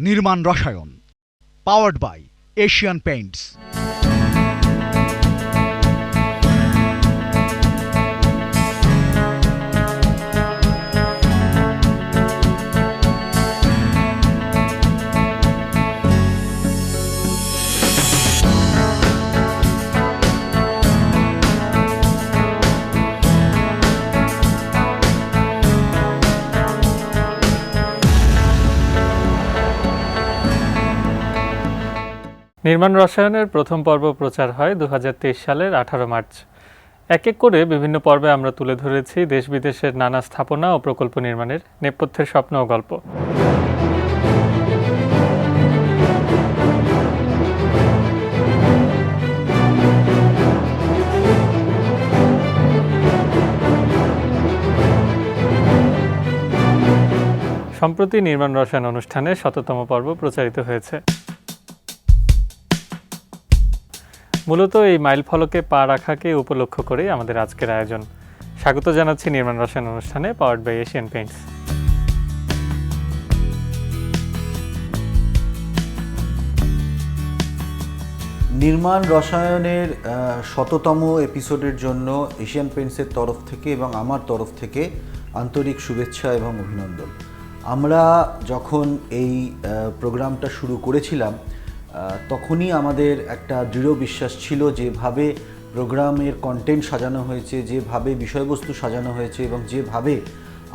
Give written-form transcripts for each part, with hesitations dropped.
নির্মাণ রসায়ন, powered by Asian Paints. নির্মাণ রসায়নের প্রথম পর্ব প্রচার হয় 2023 সালের 18 মার্চ। এক এক করে বিভিন্ন পর্বে আমরা তুলে ধরেছি দেশ বিদেশের নানা স্থাপনা ও প্রকল্প নির্মাণের নেপথ্যের স্বপ্ন ও গল্প। সম্প্রতি নির্মাণ রসায়ন অনুষ্ঠানে 100তম পর্ব প্রচারিত হয়েছে। মূলত এই মাইল ফলকে পা রাখাকে উপলক্ষ করেই আমাদের আজকের আয়োজন। স্বাগত জানাচ্ছি নির্মাণ রসায়ন অনুষ্ঠানে, পাওয়ার্ড বাই এশিয়ান পেইন্টস। নির্মাণ রসায়নের 100তম এপিসোডের জন্য এশিয়ান পেইন্টসের তরফ থেকে এবং আমার তরফ থেকে আন্তরিক শুভেচ্ছা এবং অভিনন্দন। আমরা যখন এই প্রোগ্রামটা শুরু করেছিলাম তখনই আমাদের একটা দৃঢ় বিশ্বাস ছিল যেভাবে প্রোগ্রামের কন্টেন্ট সাজানো হয়েছে, যেভাবে বিষয়বস্তু সাজানো হয়েছে এবং যেভাবে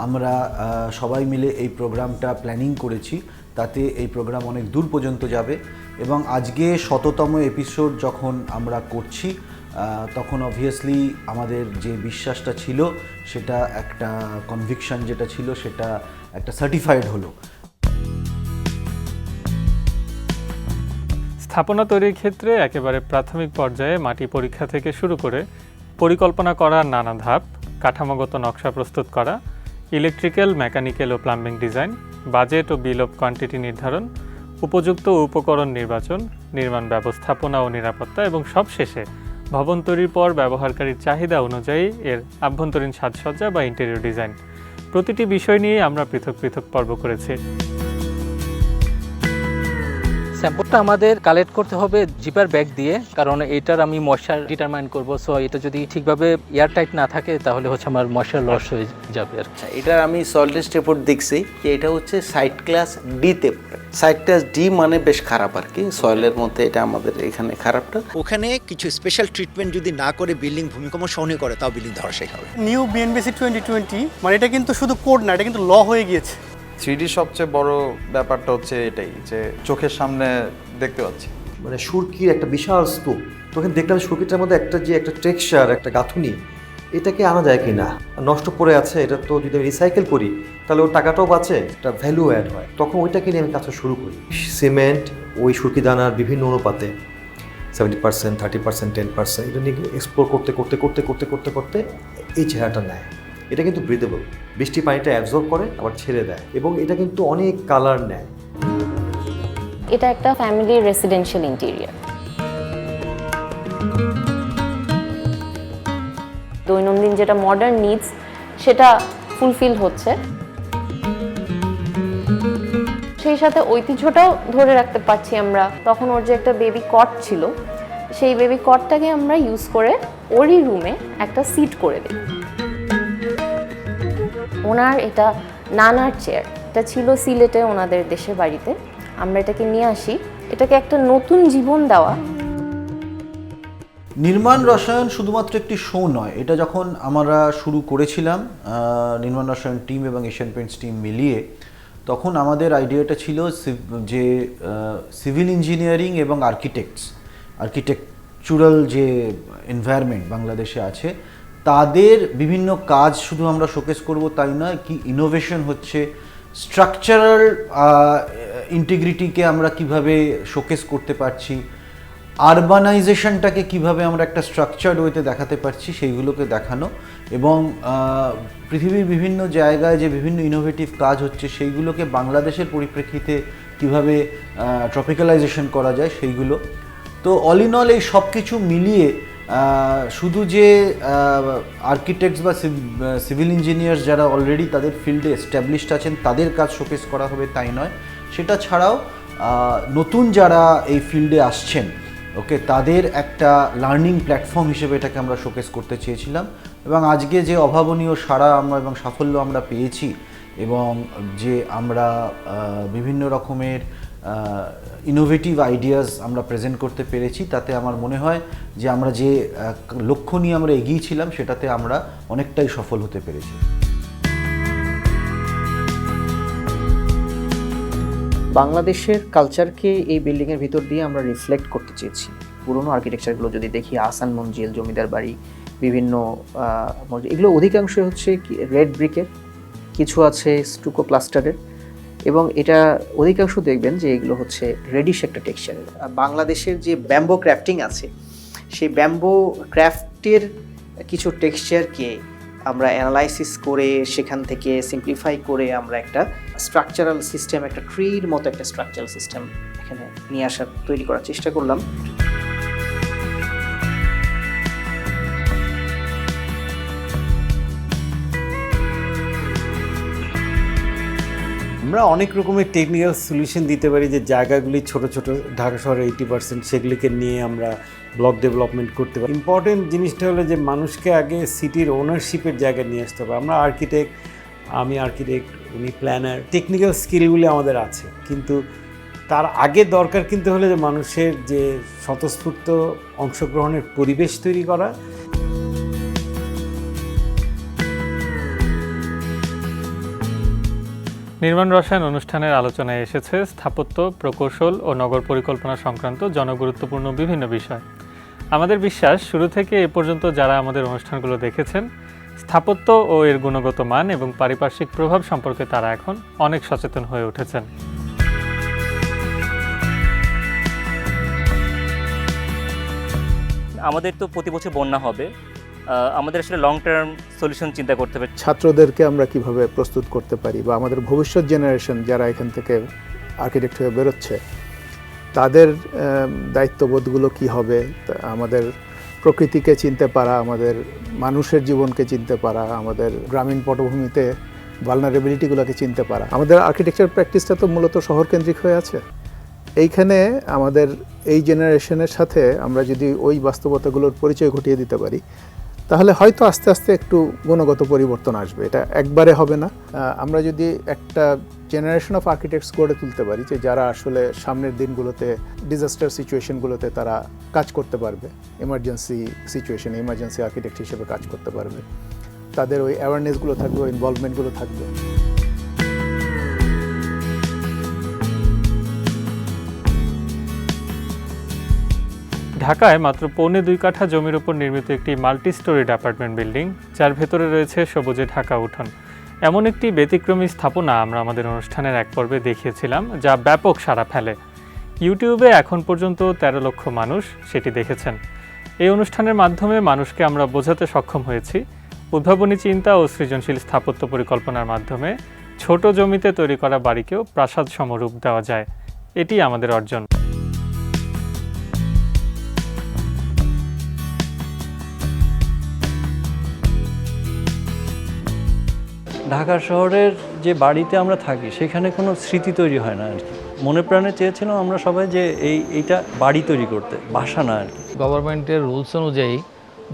আমরা সবাই মিলে এই প্রোগ্রামটা প্ল্যানিং করেছি, তাতে এই প্রোগ্রাম অনেক দূর পর্যন্ত যাবে। এবং আজকে 100তম এপিসোড যখন আমরা করছি তখন অবভিয়াসলি আমাদের যে বিশ্বাসটা ছিল সেটা একটা কনভিকশন যেটা ছিল সেটা একটা সার্টিফাইড হলো। স্থাপনা তৈরির ক্ষেত্রে একেবারে প্রাথমিক পর্যায়ে মাটি পরীক্ষা থেকে শুরু করে পরিকল্পনা করার নানা ধাপ, কাঠামোগত নকশা প্রস্তুত করা, ইলেকট্রিক্যাল, মেকানিক্যাল ও প্লাম্বিং ডিজাইন, বাজেট ও বিল অফ কোয়ান্টিটি নির্ধারণ, উপযুক্ত উপকরণ নির্বাচন, নির্মাণ ব্যবস্থাপনা ও নিরাপত্তা এবং সবশেষে ভবন তৈরির পর ব্যবহারকারীর চাহিদা অনুযায়ী এর আভ্যন্তরীণ সাজসজ্জা বা ইন্টেরিয়র ডিজাইন, প্রতিটি বিষয় নিয়ে আমরা পৃথক পৃথক পর্ব করেছি। স্যাম্পলটা আমাদের কালেক্ট করতে হবে জিপার ব্যাগ দিয়ে, কারণ এটার আমি ময়শ্চার ডিটারমাইন করব। সো এটা যদি ঠিকভাবে এয়ার টাইট না থাকে তাহলে হচ্ছে আমার ময়শ্চার লস হয়ে যাবে আর কি। এটার আমি সয়েল টেস্ট রিপোর্ট দেখছি যে এটা হচ্ছে সাইট ক্লাস ডিতে পড়ে। সাইট ক্লাস ডি মানে বেশ খারাপ আর কি, সয়েলের মধ্যে এটা আমাদের এখানে খারাপটা। ওখানে কিছু স্পেশাল ট্রিটমেন্ট যদি না করে বিল্ডিং ভূমিকম্প সহনীয় করে তাও বিল্ডিং ধরাশায়ী হবে। নিউ বিএনবিসি 2020 মানে এটা কিন্তু শুধু কোড না, এটা কিন্তু ল হয়ে গিয়েছে। 3D সবচেয়ে বড় ব্যাপারটা হচ্ছে এটাই যে চোখের সামনে দেখতে পাচ্ছি, মানে সুরকির একটা বিশাল স্তূপ। তখন দেখলাম সুরকিটার মধ্যে একটা টেক্সচার, একটা গাঁথুনি, এটাকে আনা যায় কি না, নষ্ট পড়ে আছে, এটা তো যদি আমি রিসাইকেল করি তাহলে ওর টাকাটাও বাঁচে, একটা ভ্যালু অ্যাড হয়। তখন ওইটাকে নিয়ে আমি কাজটা শুরু করি। সিমেন্ট ওই সুরকি দানার বিভিন্ন অনুপাতে 70%, 30%, 10%, এটা নিয়ে এক্সপ্লোর করতে করতে করতে করতে করতে করতে এই চেহারাটা নেয়। এটা কিন্তু ব্রিদেবল, বৃষ্টি পানিটা অ্যাবজর্ব করে আবার ছেড়ে দেয় এবং এটা কিন্তু অনেক কালার নেয়। এটা একটা ফ্যামিলি রেসিডেন্সিয়াল ইন্টেরিয়র। দৈনন্দিন যেটা মডার্ন নিডস সেটা ফুলফিল হচ্ছে, সেই সাথে ঐতিহ্যটাও ধরে রাখতে পারছি আমরা। তখন ওর যে একটা বেবি কট ছিল, সেই বেবি কটটাকে আমরা ইউজ করে ওরই রুমে একটা সিট করে দিই। ওনার এটা নানার চেয়ার, এটা ছিল সিলেটে ওনাদের দেশের বাড়িতে। আমরা এটাকে নিয়ে আসি, এটাকে একটা নতুন জীবন দেওয়া। নির্মাণ রসায়ন শুধুমাত্র একটি শো নয়। এটা যখন আমরা শুরু করেছিলাম নির্মাণ রসায়ন টিম এবং এশিয়ান পেইন্টস টিম মিলিয়ে, তখন আমাদের আইডিয়াটা ছিল যে সিভিল ইঞ্জিনিয়ারিং এবং আর্কিটেকচারাল যে এনভায়রনমেন্ট বাংলাদেশে আছে তাদের বিভিন্ন কাজ শুধু আমরা শোকেস করব তাই নয়, কি ইনোভেশন হচ্ছে, স্ট্রাকচারাল ইন্টিগ্রিটিকে আমরা কিভাবে শোকেস করতে পারছি, আরবানাইজেশনটাকে কিভাবে আমরা একটা স্ট্রাকচার্ড ওয়েতে দেখাতে পারছি, সেইগুলোকে দেখানো এবং পৃথিবীর বিভিন্ন জায়গায় যে বিভিন্ন ইনোভেটিভ কাজ হচ্ছে সেইগুলোকে বাংলাদেশের পরিপ্রেক্ষিতে কিভাবে ট্রপিক্যালাইজেশন করা যায় সেইগুলো। তো অল ইন অল এই সব কিছু মিলিয়ে শুধু যে আর্কিটেক্টস বা সিভিল ইঞ্জিনিয়ার্স যারা অলরেডি তাদের ফিল্ডে এস্টাবলিশড আছেন তাদের কাজ শোকেস করা হবে তাই নয়, সেটা ছাড়াও নতুন যারা এই ফিল্ডে আসছেন ওকে তাদের একটা লার্নিং প্ল্যাটফর্ম হিসেবে এটাকে আমরা শোকেস করতে চেয়েছিলাম এবং আজকে যে অভাবনীয় সাড়া আমরা এবং সাফল্য আমরা পেয়েছি এবং যে আমরা বিভিন্ন রকমের ইনোভেটিভ আইডিয়াস আমরা প্রেজেন্ট করতে পেরেছি তাতে আমার মনে হয় যে আমরা যে লক্ষ্য নিয়ে আমরা এগিয়েছিলাম সেটাতে আমরা অনেকটাই সফল হতে পেরেছি। বাংলাদেশের কালচারকে এই বিল্ডিংয়ের ভিতর দিয়ে আমরা রিফ্লেক্ট করতে চেয়েছি। পুরনো আর্কিটেকচারগুলো যদি দেখি, আহসান মঞ্জিল, জমিদার বাড়ি, বিভিন্ন এগুলো অধিকাংশই হচ্ছে রেড ব্রিকের, কিছু আছে স্টুকো প্লাস্টারের, এবং এটা অধিকাংশ দেখবেন যে এগুলো হচ্ছে রেডিশ একটা টেক্সচারের। বাংলাদেশের যে ব্যাম্বো ক্রাফটিং আছে সেই ব্যাম্বো ক্রাফটের কিছু টেক্সচারকে আমরা অ্যানালাইসিস করে সেখান থেকে সিম্পলিফাই করে আমরা একটা স্ট্রাকচারাল সিস্টেম, একটা ট্রির মতো একটা স্ট্রাকচারাল সিস্টেম এখানে নিয়ে আসার, তৈরি করার চেষ্টা করলাম। আমরা অনেক রকমের টেকনিক্যাল সলিউশন দিতে পারি, যে জায়গাগুলি ছোট ছোট, ঢাকা শহরে 80% সেগুলিকে নিয়ে আমরা ব্লক ডেভেলপমেন্ট করতে পারি। ইম্পর্টেন্ট জিনিসটা হলো যে মানুষকে আগে সিটির ওনারশিপের জায়গায় নিয়ে আসতে হবে। আমরা আর্কিটেক্ট, আমি আর্কিটেক্ট, উনি প্ল্যানার, টেকনিক্যাল স্কিলগুলি আমাদের আছে, কিন্তু তার আগে দরকার কিন্তু হলো যে মানুষের যে স্বতঃস্ফূর্ত অংশগ্রহণের পরিবেশ তৈরি করা। নির্মাণ রসায়ন অনুষ্ঠানের আলোচনায় এসেছে স্থাপত্য, প্রকৌশল ও নগর পরিকল্পনা সংক্রান্ত জনগুরুত্বপূর্ণ বিভিন্ন বিষয়। আমাদের বিশ্বাস শুরু থেকে এ পর্যন্ত যারা আমাদের অনুষ্ঠানগুলো দেখেছেন, স্থাপত্য ও এর গুণগত মান এবং পারিপার্শ্বিক প্রভাব সম্পর্কে তারা এখন অনেক সচেতন হয়ে উঠেছেন। আমাদের তো প্রতি বছর বন্যা হবে, আমাদের আসলে লং টার্ম সলিউশন চিন্তা করতে হবে। ছাত্রদেরকে আমরা কিভাবে প্রস্তুত করতে পারি, বা আমাদের ভবিষ্যৎ জেনারেশন যারা এখান থেকে আর্কিটেক্ট হয়ে বেরোচ্ছে তাদের দায়িত্ববোধগুলো কি হবে, আমাদের প্রকৃতিকে চিনতে পারা, আমাদের মানুষের জীবনকে চিনতে পারা, আমাদের গ্রামীণ পটভূমিতে ভালনারেবিলিটিগুলোকে চিনতে পারা। আমাদের আর্কিটেকচার প্র্যাকটিসটা তো মূলত শহরকেন্দ্রিক হয়ে আছে। এইখানে আমাদের এই জেনারেশনের সাথে আমরা যদি ওই বাস্তবতাগুলোর পরিচয় ঘটিয়ে দিতে পারি, তাহলে হয়তো আস্তে আস্তে একটু গুণগত পরিবর্তন আসবে। এটা একবারে হবে না। আমরা যদি একটা জেনারেশন অফ আর্কিটেক্টস গড়ে তুলতে পারি যে যারা আসলে সামনের দিনগুলোতে ডিজাস্টার সিচুয়েশনগুলোতে তারা কাজ করতে পারবে, এমার্জেন্সি সিচুয়েশনে এমার্জেন্সি আর্কিটেক্ট হিসেবে কাজ করতে পারবে, তাদের ওই অ্যাওয়ারনেসগুলো থাকবে, ওই ইনভলভমেন্টগুলো থাকবে। ঢাকায় মাত্র 2.25 কাঠা জমির উপর নির্মিত একটি মাল্টি স্টোরিড অ্যাপার্টমেন্ট বিল্ডিং, যার ভেতরে রয়েছে সবুজে ঢাকা উঠোন। এমন একটি ব্যতিক্রমী স্থাপনা আমরা আমাদের অনুষ্ঠানের এক পর্বে দেখিয়েছিলাম, যা ব্যাপক সাড়া ফেলে। ইউটিউবে এখন পর্যন্ত 13 লক্ষ মানুষ সেটি দেখেছেন। এই অনুষ্ঠানের মাধ্যমে মানুষকে আমরা বোঝাতে সক্ষম হয়েছি উদ্ভাবনী চিন্তা ও সৃজনশীল স্থাপত্য পরিকল্পনার মাধ্যমে ছোট জমিতে তৈরি করা বাড়িকেও প্রাসাদ সমরূপ দেওয়া যায়। এটি আমাদের অর্জন। ঢাকা শহরের যে বাড়িতে আমরা থাকি সেখানে কোনো স্মৃতি তৈরি হয় না আর কি। মনে প্রাণে চেয়েছিলাম আমরা সবাই যে এইটা বাড়ি তৈরি করতে, বাসা না আর কি। গভর্নমেন্টের রুলস অনুযায়ী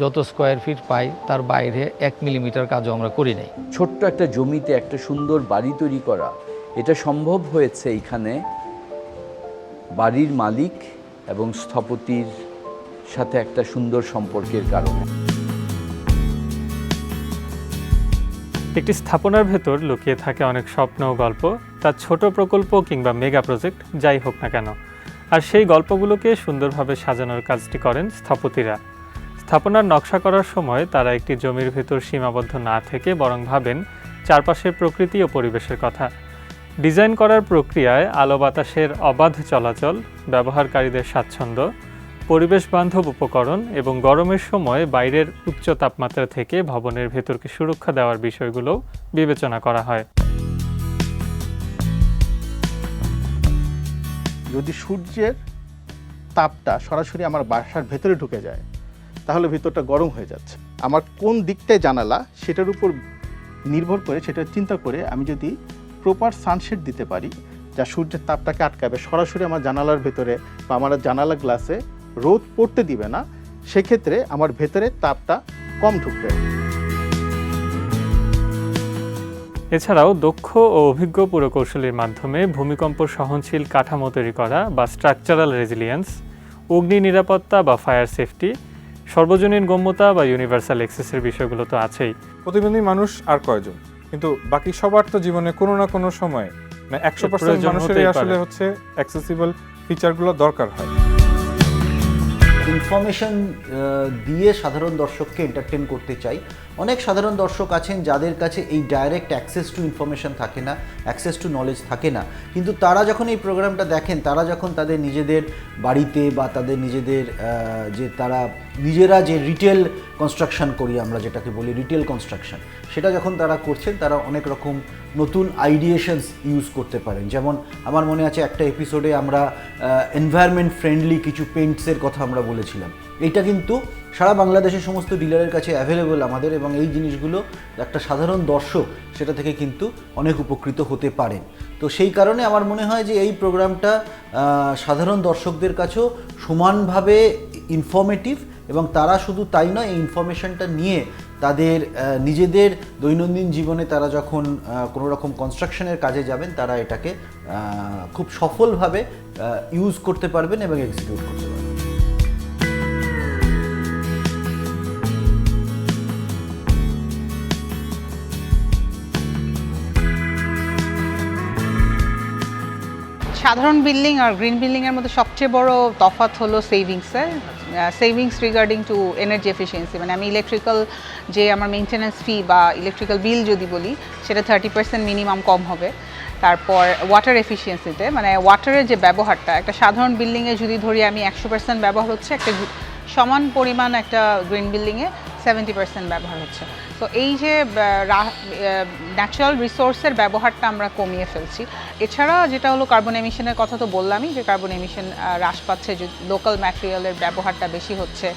যত স্কোয়ার ফিট পাই তার বাইরে 1 মিলিমিটার কাজও আমরা করি নাই। ছোট্ট একটা জমিতে একটা সুন্দর বাড়ি তৈরি করা, এটা সম্ভব হয়েছে এখানে বাড়ির মালিক এবং স্থপতির সাথে একটা সুন্দর সম্পর্কের কারণে। একটি স্থাপনার ভেতর লুকিয়ে থাকে অনেক স্বপ্ন ও গল্প, তার ছোট প্রকল্প কিংবা মেগা প্রজেক্ট যাই হোক না কেন। আর সেই গল্পগুলোকে সুন্দরভাবে সাজানোর কাজটি করেন স্থপতিরা। স্থাপনার নকশা করার সময় তারা একটি জমির ভেতর সীমাবদ্ধ না থেকে বরং ভাবেন চারপাশের প্রকৃতি ও পরিবেশের কথা। ডিজাইন করার প্রক্রিয়ায় আলো বাতাসের অবাধ চলাচল, ব্যবহারকারীদের স্বাচ্ছন্দ্য, পরিবেশ বান্ধব উপকরণ এবং গরমের সময় বাইরের উচ্চ তাপমাত্রা থেকে ভবনের ভেতরকে সুরক্ষা দেওয়ার বিষয়গুলো বিবেচনা করা হয়। যদি সূর্যের তাপটা সরাসরি আমার বাসার ভেতরে ঢুকে যায় তাহলে ভেতরটা গরম হয়ে যাচ্ছে। আমার কোন দিকটায় জানালা সেটার উপর নির্ভর করে, সেটা চিন্তা করে আমি যদি প্রপার সানশেড দিতে পারি যা সূর্যের তাপটাকে আটকাবে, সরাসরি আমার জানালার ভেতরে বা আমার জানালা গ্লাসে রোদ পড়তে দিবে না, সেক্ষেত্রে আমার ভেতরে তাপটা কম ঢুকবে। এছাড়াও দক্ষ ও অভিজ্ঞ পুরকৌশলীর মাধ্যমে ভূমিকম্প সহনশীল কাঠামো তৈরি করা বা স্ট্রাকচারাল রেজিলিয়েন্স, অগ্নি নিরাপত্তা বা ফায়ার সেফটি, সর্বজনীন গম্যতা বা ইউনিভার্সাল অ্যাক্সেসের বিষয়গুলো তো আছেই। প্রতিবন্ধী মানুষ আর কয়জন, কিন্তু বাকি সবার তো জীবনে কোনো না কোনো সময় 100% মানুষেরই আসলে হচ্ছে অ্যাক্সেসিবল ফিচারগুলো দরকার হয়। ইনফরমেশন দিয়ে সাধারণ দর্শককে এন্টারটেন করতে চাই। অনেক সাধারণ দর্শক আছেন যাদের কাছে এই ডাইরেক্ট অ্যাক্সেস টু ইনফরমেশন থাকে না, অ্যাক্সেস টু নলেজ থাকে না, কিন্তু তারা যখন এই প্রোগ্রামটা দেখেন, তারা যখন তাদের নিজেদের বাড়িতে বা তাদের নিজেদের যে তারা নিজেরা যে রিটেল কনস্ট্রাকশন করি আমরা যেটাকে বলি রিটেল কনস্ট্রাকশন, সেটা যখন তারা করছেন তারা অনেক রকম নতুন আইডিয়েশনস ইউজ করতে পারেন। যেমন আমার মনে আছে একটা এপিসোডে আমরা এনভায়রনমেন্ট ফ্রেন্ডলি কিছু পেইন্টসের কথা আমরা বলেছিলাম। এইটা কিন্তু সারা বাংলাদেশের সমস্ত ডিলারের কাছে অ্যাভেলেবল আমাদের, এবং এই জিনিসগুলো একটা সাধারণ দর্শক সেটা থেকে কিন্তু অনেক উপকৃত হতে পারেন। তো সেই কারণে আমার মনে হয় যে এই প্রোগ্রামটা সাধারণ দর্শকদের কাছেও সমানভাবে ইনফরমেটিভ, এবং তারা শুধু তাই নয়, এই ইনফরমেশনটা নিয়ে তাদের নিজেদের দৈনন্দিন জীবনে তারা যখন কোনো রকম কনস্ট্রাকশনের কাজে যাবেন, তারা এটাকে খুব সফলভাবে ইউজ করতে পারবেন এবং এক্সিকিউট করতে পারবেন। সাধারণ বিল্ডিং আর গ্রিন বিল্ডিংয়ের মধ্যে সবচেয়ে বড় তফাৎ হলো সেভিংসের, savings regarding to energy efficiency. মানে আমি ইলেকট্রিক্যাল যে আমার মেনটেন্যান্স ফি বা ইলেকট্রিক্যাল বিল যদি বলি, সেটা 30% মিনিমাম কম হবে। তারপর ওয়াটার এফিসিয়েন্সিতে, মানে ওয়াটারের যে ব্যবহারটা একটা সাধারণ বিল্ডিংয়ে যদি ধরি আমি 100% ব্যবহার হচ্ছে, একটা সমান পরিমাণ একটা গ্রিন বিল্ডিংয়ে 70% ব্যবহার হচ্ছে। তো এই যে ন্যাচারাল রিসোর্সের ব্যবহারটা আমরা কমিয়ে ফেলছি। এছাড়া যেটা হলো কার্বন এমিশনের কথা তো বললামই, যে কার্বন এমিশন হ্রাস পাচ্ছে, যে লোকাল ম্যাটেরিয়ালের ব্যবহারটা বেশি হচ্ছে।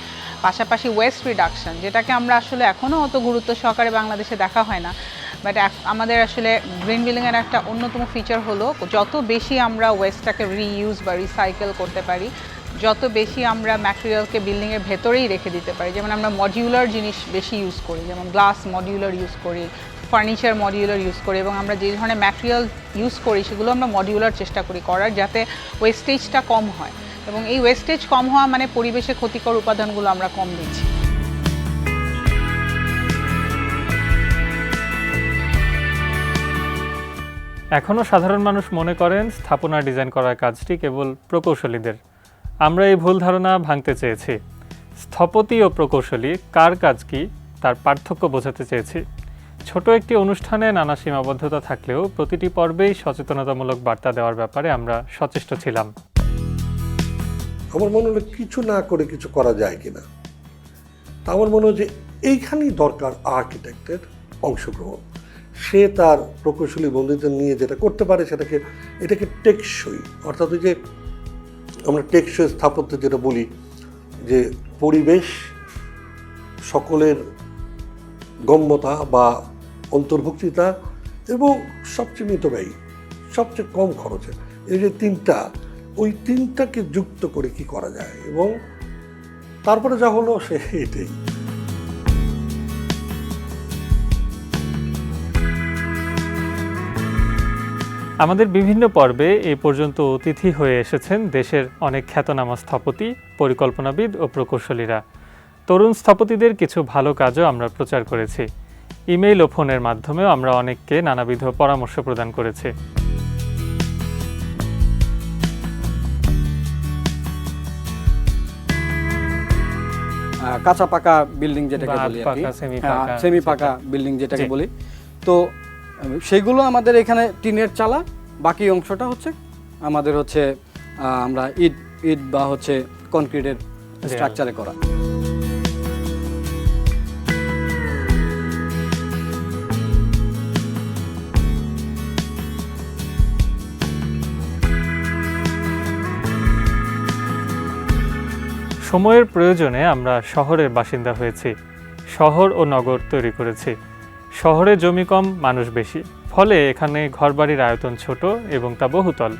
পাশাপাশি ওয়েস্ট রিডাকশন, যেটাকে আমরা আসলে এখনও অত গুরুত্ব সহকারে বাংলাদেশে দেখা হয় না, বাট আমাদের আসলে গ্রিন বিল্ডিংয়ের একটা অন্যতম ফিচার হলো যত বেশি আমরা ওয়েস্টটাকে রিইউজ বা রিসাইকেল করতে পারি, যত বেশি আমরা ম্যাটেরিয়ালকে বিল্ডিংয়ের ভেতরেই রেখে দিতে পারি। যেমন আমরা মডিউলার জিনিস বেশি ইউজ করি, যেমন গ্লাস মডিউলার ইউজ করি, ফার্নিচার মডিউলার ইউজ করি, এবং আমরা যে ধরনের ম্যাটেরিয়াল ইউজ করি সেগুলো আমরা মডিউলার চেষ্টা করি করার, যাতে ওয়েস্টেজটা কম হয়। এবং এই ওয়েস্টেজ কম হওয়া মানে পরিবেশে ক্ষতিকর উপাদানগুলো আমরা কম দিচ্ছি। এখনও সাধারণ মানুষ মনে করেন স্থাপনা ডিজাইন করার কাজটি কেবল প্রকৌশলীদের। আমরা এই ভুল ধারণা ভাঙতে চেয়েছি। স্থপতি ও প্রকৌশলী কার কাজ কি তার পার্থক্য বোঝাতে চেয়েছি। ছোট একটি অনুষ্ঠানে নানা সীমাবদ্ধতা থাকলেও প্রতিটি পর্বেই সচেতনতামূলক বার্তা দেওয়ার ব্যাপারে আমরা সচেষ্ট ছিলাম। আমার মনে হলো কিছু না করে কিছু করা যায় কিনা। তা আমার মনে হয় যে এইখানেই দরকার আর্কিটেক্টের অংশগ্রহণ। সে তার প্রকৌশলী বন্ধুদের নিয়ে যেটা করতে পারে এটাকে টেকসই, অর্থাৎ যে আমরা টেকসই স্থাপত্য যেটা বলি, যে পরিবেশ সকলের গম্যতা বা অন্তর্ভুক্তিতা এবং সবচেয়ে মিতব্যয়ী, সবচেয়ে কম খরচে, এই যে ওই তিনটাকে যুক্ত করে কি করা যায়, এবং তারপরে যা হলো সে এটাই। আমাদের বিভিন্ন পর্বে এই পর্যন্ত অতিথি হয়ে এসেছেন দেশের অনেক খ্যাতনামা স্থপতি, পরিকল্পনাবিদ ও প্রকৌশলীরা। তরুণ স্থপতিদের কিছু ভালো কাজও আমরা প্রচার করেছি। ইমেইল ও ফোনের মাধ্যমেও আমরা অনেককে নানাবিধ পরামর্শ প্রদান করেছি। কাঁচা পাকা বিল্ডিং যেটাকে বলি, সেমি পাকা বিল্ডিং যেটাকে বলি, তো সেগুলো আমাদের এখানে টিনের চালা, বাকি অংশটা হচ্ছে আমাদের হচ্ছে আমরা ইট বা হচ্ছে কনক্রিটের স্ট্রাকচারে করা। সময়ের প্রয়োজনে আমরা শহরের বাসিন্দা হয়েছি, শহর ও নগর তৈরি করেছি। শহরে জমি কম, মানুষ বেশি, ফলে এখানে ঘরবাড়ির আয়তন ছোট এবং তা বহুতল।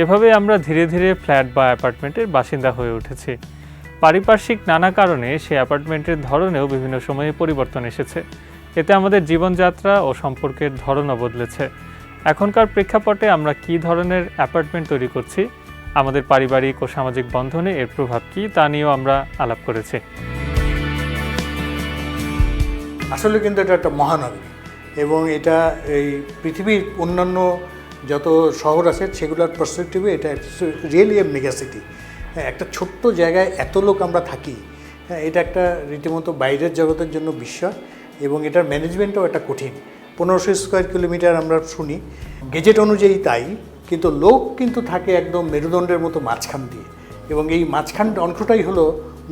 এভাবে আমরা ধীরে ধীরে ফ্ল্যাট বা অ্যাপার্টমেন্টের বাসিন্দা হয়ে উঠেছি। পারিপার্শ্বিক নানা কারণে সেই অ্যাপার্টমেন্টের ধরনেও বিভিন্ন সময়ে পরিবর্তন এসেছে। এতে আমাদের জীবনযাত্রা ও সম্পর্কের ধরনও বদলেছে। এখনকার প্রেক্ষাপটে আমরা কী ধরনের অ্যাপার্টমেন্ট তৈরি করছি, আমাদের পারিবারিক ও সামাজিক বন্ধনে এর প্রভাব কী তা নিয়েও আমরা আলাপ করেছি। আসলে কিন্তু এটা একটা মহানগরী এবং এটা এই পৃথিবীর অন্যান্য যত শহর আছে সেগুলোর পার্সপেক্টিভে এটা রিয়েলি এ মেগা সিটি। একটা ছোট্ট জায়গায় এত লোক আমরা থাকি, এটা একটা রীতিমতো বাইরের জগতের জন্য বিস্ময় এবং এটার ম্যানেজমেন্টও একটা কঠিন। 1500 স্কোয়ার কিলোমিটার আমরা শুনি, গেজেট অনুযায়ী তাই, কিন্তু লোক কিন্তু থাকে একদম মেরুদণ্ডের মতো মাঝখান দিয়ে এবং এই মাঝখান অংশটাই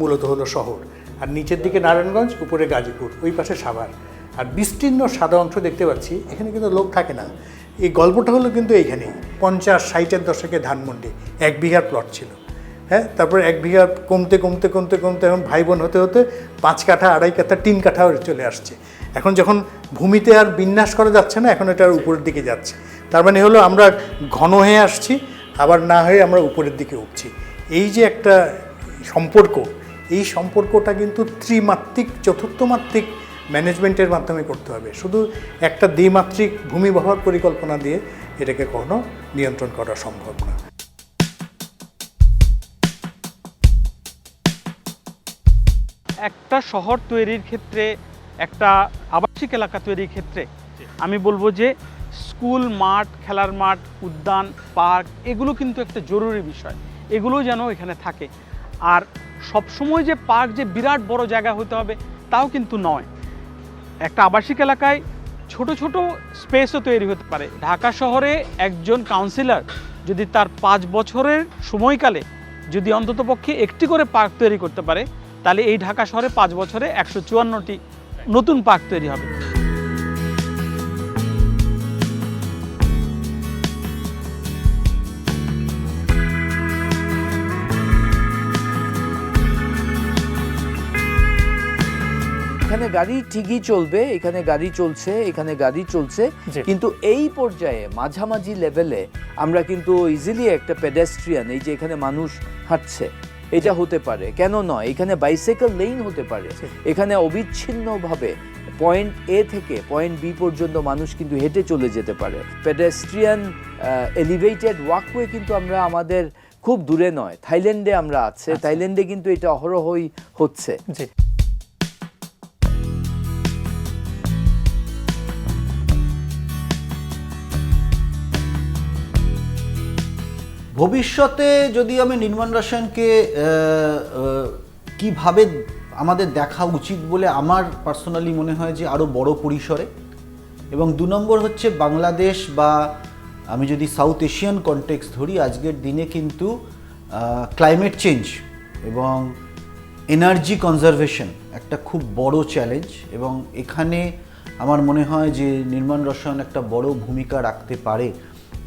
মূলত হলো শহর। আর নিচের দিকে নারায়ণগঞ্জ, উপরে গাজীপুর, ওই পাশে সাভার। আর বিস্তীর্ণ সাদা অংশ দেখতে পাচ্ছি, এখানে কিন্তু লোক থাকে না। এই গল্পটা হলো কিন্তু এইখানেই 50-60-এর দশকে ধানমন্ডি 1 বিঘার প্লট ছিল। হ্যাঁ, তারপর 1 বিঘা কমতে কমতে কমতে কমতে এখন ভাই বোন হতে হতে 5 কাঠা, 2.5 কাঠা, 3 কাঠাও চলে আসছে। এখন যখন ভূমিতে আর বিন্যাস করা যাচ্ছে না, এখন এটা উপরের দিকে যাচ্ছে। তার মানে হলো আমরা ঘন হয়ে আসছি, আবার না হয়ে আমরা উপরের দিকে উঠছি। এই যে একটা সম্পর্ক, এই সম্পর্কটা কিন্তু ত্রিমাত্রিক, চতুর্থমাত্রিক ম্যানেজমেন্টের মাধ্যমে করতে হবে। শুধু একটা দ্বিমাত্রিক ভূমি ব্যবহার পরিকল্পনা দিয়ে এটাকে কখনো নিয়ন্ত্রণ করা সম্ভব না। একটা শহর তৈরির ক্ষেত্রে, একটা আবাসিক এলাকা তৈরির ক্ষেত্রে আমি বলবো যে স্কুল, মাঠ, খেলার মাঠ, উদ্যান, পার্ক এগুলো কিন্তু একটা জরুরি বিষয়। এগুলো যেন এখানে থাকে। আর সবসময় যে পার্ক যে বিরাট বড় জায়গা হতে হবে তাও কিন্তু নয়। একটা আবাসিক এলাকায় ছোট ছোট স্পেসও তৈরি হতে পারে। ঢাকা শহরে একজন কাউন্সিলর যদি তার 5 বছরের সময়কালে যদি অন্ততপক্ষে একটি করে পার্ক তৈরি করতে পারে, তাহলে এই ঢাকা শহরে 5 বছরে 154টি নতুন পার্ক তৈরি হবে। এখানে গাড়ি ঠিকই চলবে, এখানে গাড়ি চলছে, এখানে গাড়ি চলছে, কিন্তু এই পর্যায়ে মাঝামাঝি লেভেলে আমরা কিন্তু ইজিলি একটা পেডেস্ট্রিয়ান, এই যে এখানে মানুষ হাঁটছে, এটা হতে পারে, কেন নয়, এখানে বাইসাইকেল লেন হতে পারে। এখানে অবিচ্ছিন্নভাবে পয়েন্ট এ থেকে পয়েন্ট বি পর্যন্ত মানুষ কিন্তু হেঁটে চলে যেতে পারে। পেডেস্ট্রিয়ান এলিভেটেড ওয়াকওয়ে কিন্তু আমরা আমাদের খুব দূরে নয়, থাইল্যান্ডে আমরা আছে, থাইল্যান্ডে কিন্তু এটা অহরহই হচ্ছে। ভবিষ্যতে যদি আমি নির্মাণ রসায়নকে কিভাবে আমাদের দেখা উচিত বলে আমার পার্সোনালি মনে হয় যে আরও বড় পরিসরে, এবং 2 নম্বর হচ্ছে বাংলাদেশ বা আমি যদি সাউথ এশিয়ান কনটেক্সট ধরি, আজকের দিনে কিন্তু ক্লাইমেট চেঞ্জ এবং এনার্জি কনজারভেশন একটা খুব বড় চ্যালেঞ্জ, এবং এখানে আমার মনে হয় যে নির্মাণ রসায়ন একটা বড় ভূমিকা রাখতে পারে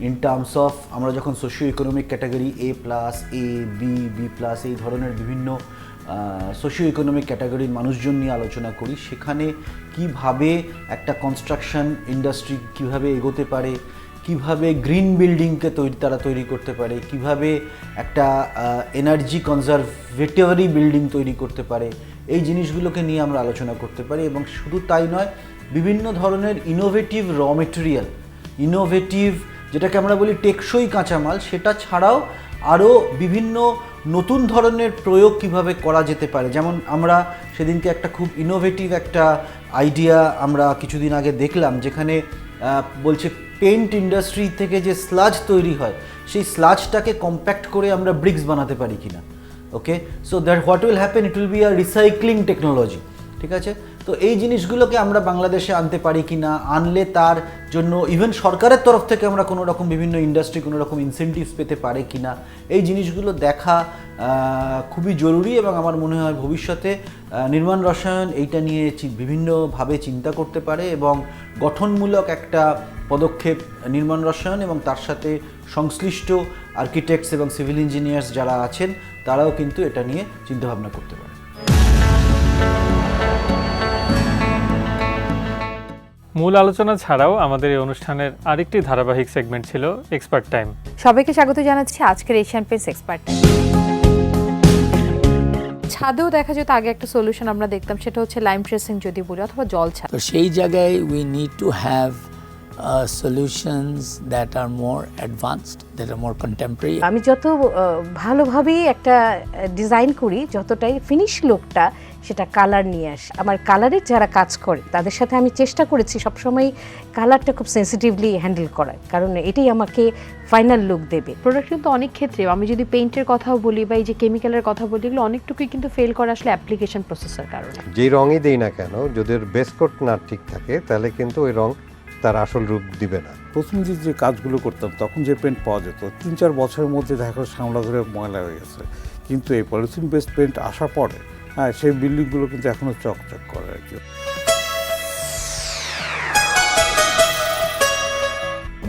ইন টার্মস অফ আমরা যখন socio economic category A+, A, B, B+, এই ধরনের বিভিন্ন সোশিও ইকোনমিক ক্যাটাগরির মানুষজন নিয়ে আলোচনা করি, সেখানে কিভাবে একটা কনস্ট্রাকশন ইন্ডাস্ট্রি কিভাবে এগোতে পারে, কিভাবে গ্রিন বিল্ডিংকে তারা তৈরি করতে পারে, কিভাবে একটা এনার্জি কনজারভেটরি বিল্ডিং তৈরি করতে পারে, এই জিনিসগুলোকে নিয়ে আমরা আলোচনা করতে পারি। এবং শুধু তাই নয়, বিভিন্ন ধরনের ইনোভেটিভ র মেটেরিয়াল, ইনোভেটিভ যেটাকে আমরা বলি টেকসই কাঁচামাল, সেটা ছাড়াও আরও বিভিন্ন নতুন ধরনের প্রয়োগ কিভাবে করা যেতে পারে। যেমন আমরা সেদিনকে একটা খুব ইনোভেটিভ একটা আইডিয়া আমরা কিছুদিন আগে দেখলাম, যেখানে বলছে পেইন্ট ইন্ডাস্ট্রি থেকে যে স্লাজ তৈরি হয়, সেই স্লাজটাকে কম্প্যাক্ট করে আমরা ব্রিক্স বানাতে পারি কিনা। Okay, so that what will happen, it will be a recycling technology. ঠিক আছে, তো এই জিনিসগুলোকে আমরা বাংলাদেশে আনতে পারি কি না, আনলে তার জন্য ইভেন সরকারের তরফ থেকে আমরা কোনো রকম বিভিন্ন ইন্ডাস্ট্রি কোনো রকম ইনসেন্টিভস পেতে পারে কি না, এই জিনিসগুলো দেখা খুবই জরুরি। এবং আমার মনে হয় ভবিষ্যতে নির্মাণ রসায়ন এইটা নিয়ে বিভিন্নভাবে চিন্তা করতে পারে এবং গঠনমূলক একটা পদক্ষেপ নির্মাণ রসায়ন এবং তার সাথে সংশ্লিষ্ট আর্কিটেক্টস এবং সিভিল ইঞ্জিনিয়ার্স যারা আছেন তারাও কিন্তু এটা নিয়ে চিন্তাভাবনা করতে পারে। মূল আলোচনা ছাড়াও আমাদের এই অনুষ্ঠানের আরেকটি ধারাবাহিক সেগমেন্ট ছিল এক্সপার্ট টাইম। সবাইকে স্বাগত জানাচ্ছি আজকের এশিয়ান পেইন্টস এক্সপার্ট টাইম। ছাদেও দেখা যেত আগে একটা সলিউশন আমরা দেখতাম, সেটা হচ্ছে লাইম ট্রেসিং যদি বলি, অথবা জল ছাদ। তো সেই জায়গায় we need to have solutions that are more advanced, that are more contemporary. আমি যত ভালোভাবেই একটা ডিজাইন করি, যতটাই ফিনিশ লুকটা সেটা কালার নিয়ে আসে। আমার কালারের যারা কাজ করে তাদের সাথে আমি চেষ্টা করেছি সবসময় কালারটা খুব সেন্সিটিভলি হ্যান্ডেল করার, কারণ এটাই আমাকে ফাইনাল লুক দেবে। প্রোডাক্ট কিন্তু অনেক ক্ষেত্রে, আমি যদি পেইন্টের কথাও বলি বা এই যে কেমিক্যালের কথা বলি, এগুলো অনেকটুকুই কিন্তু ফেল করে আসলে অ্যাপ্লিকেশন প্রসেসের কারণে। যেই রঙই দেই না কেন, যদি ওর বেস কোট না ঠিক থাকে তাহলে কিন্তু ওই রং তার আসল রূপ দিবে না। প্রথম যে কাজগুলো করতাম তখন যে পেন্ট পাওয়া যেত 3-4 বছরের মধ্যে দেখা শ্যামলা ধরে ময়লা হয়ে গেছে, কিন্তু এই পলিথিন বেসড পেন্ট আসার পরে সেই বিল্ডিংগুলো কিন্তু এখনও চকচক করে আর কি।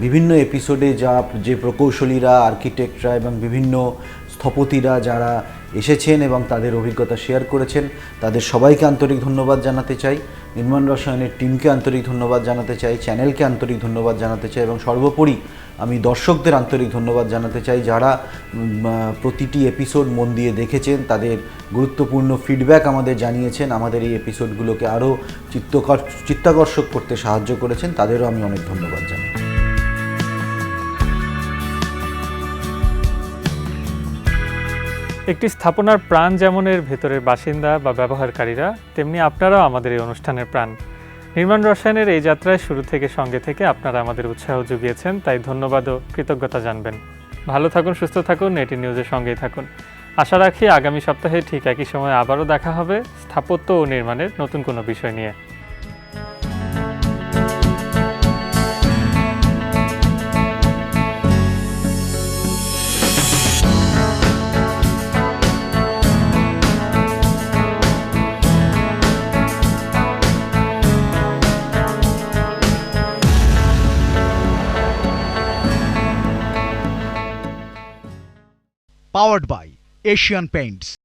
বিভিন্ন এপিসোডে যে প্রকৌশলীরা, আর্কিটেক্টরা এবং বিভিন্ন স্থপতিরা যারা এসেছেন এবং তাদের অভিজ্ঞতা শেয়ার করেছেন, তাদের সবাইকে আন্তরিক ধন্যবাদ জানাতে চাই। নির্মাণ রসায়নের টিমকে আন্তরিক ধন্যবাদ জানাতে চাই, চ্যানেলকে আন্তরিক ধন্যবাদ জানাতে চাই এবং সর্বোপরি আমি দর্শকদের আন্তরিক ধন্যবাদ জানাতে চাই যারা প্রতিটি এপিসোড মন দিয়ে দেখেছেন, তাদের গুরুত্বপূর্ণ ফিডব্যাক আমাদের জানিয়েছেন, আমাদের এই এপিসোডগুলোকে আরও চিত্তাকর্ষক করতে সাহায্য করেছেন, তাদেরও আমি অনেক ধন্যবাদ জানাই। একটি স্থাপনার প্রাণ যেমন এর ভেতরের বাসিন্দা বা ব্যবহারকারীরা, তেমনি আপনারাও আমাদের এই অনুষ্ঠানের প্রাণ। নির্মাণ রসায়নের এই যাত্রায় শুরু থেকে সঙ্গে থেকে আপনারা আমাদের উৎসাহ জুগিয়েছেন, তাই ধন্যবাদ ও কৃতজ্ঞতা জানবেন। ভালো থাকুন, সুস্থ থাকুন, এটি নিউজের সঙ্গেই থাকুন। আশা রাখি আগামী সপ্তাহে ঠিক একই সময় আবারও দেখা হবে স্থাপত্য ও নির্মাণের নতুন কোনো বিষয় নিয়ে। Powered by Asian Paints.